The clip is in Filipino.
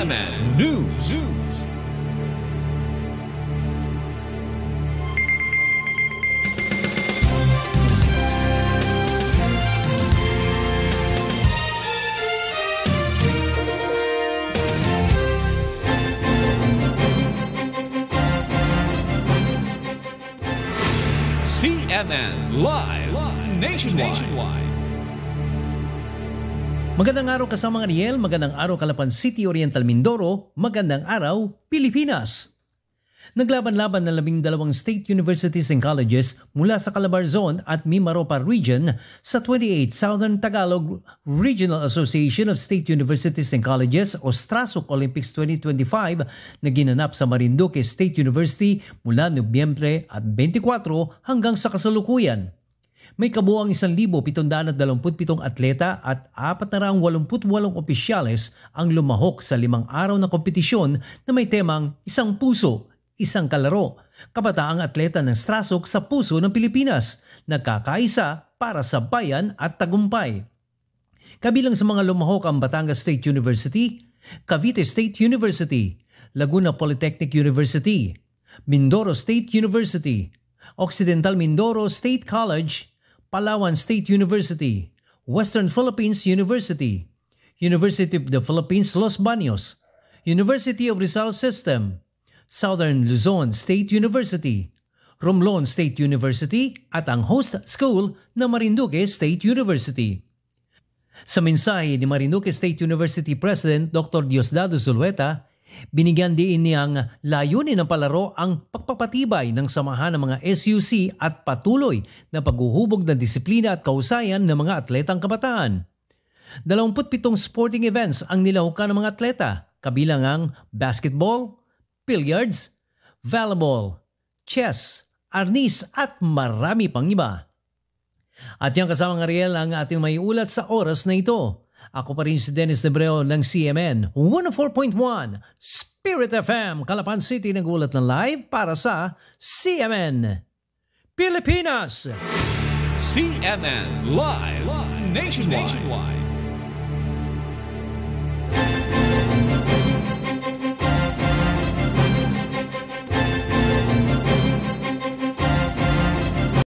CNN News. CNN Live Nationwide. Magandang araw kasama mga Ariel, magandang araw Calapan City, Oriental Mindoro, magandang araw Pilipinas. Naglaban-laban na 12 state universities and colleges mula sa Calabar Zone at Mimaropa Region sa 28 Southern Tagalog Regional Association of State Universities and Colleges o STRASUC Olympics 2025 na ginanap sa Marinduque State University mula Nobyembre 24 hanggang sa kasalukuyan. May kabuuang 1,727 atleta at 488 opisyales ang lumahok sa 5 araw na kompetisyon na may temang Isang Puso, Isang Kalaro, kabataang atleta ng STRASUC sa puso ng Pilipinas, nagkakaisa para sa bayan at tagumpay. Kabilang sa mga lumahok ang Batangas State University, Cavite State University, Laguna Polytechnic University, Mindoro State University, Occidental Mindoro State College, Palawan State University, Western Philippines University, University of the Philippines Los Baños, University of Rizal System, Southern Luzon State University, Romblon State University at ang host school na Marinduque State University. Sa mensahe ni Marinduque State University President Dr. Diosdado Zulueta, binigyan din niyang layunin ng palaro ang pagpapatibay ng samahan ng mga SUC at patuloy na paghuhubog ng disiplina at kausayan ng mga atletang kabataan. 27 sporting events ang nilahukan ng mga atleta, kabilang ang basketball, billiards, volleyball, chess, arnis at marami pang iba. At yan kasama ng Ariel ang ating may ulat sa oras na ito. Ako pa rin si Dennis Debreo ng CMN 104.1 Spirit FM, Calapan City, nagulat ng live para sa CMN Pilipinas. CNN Live Nationwide.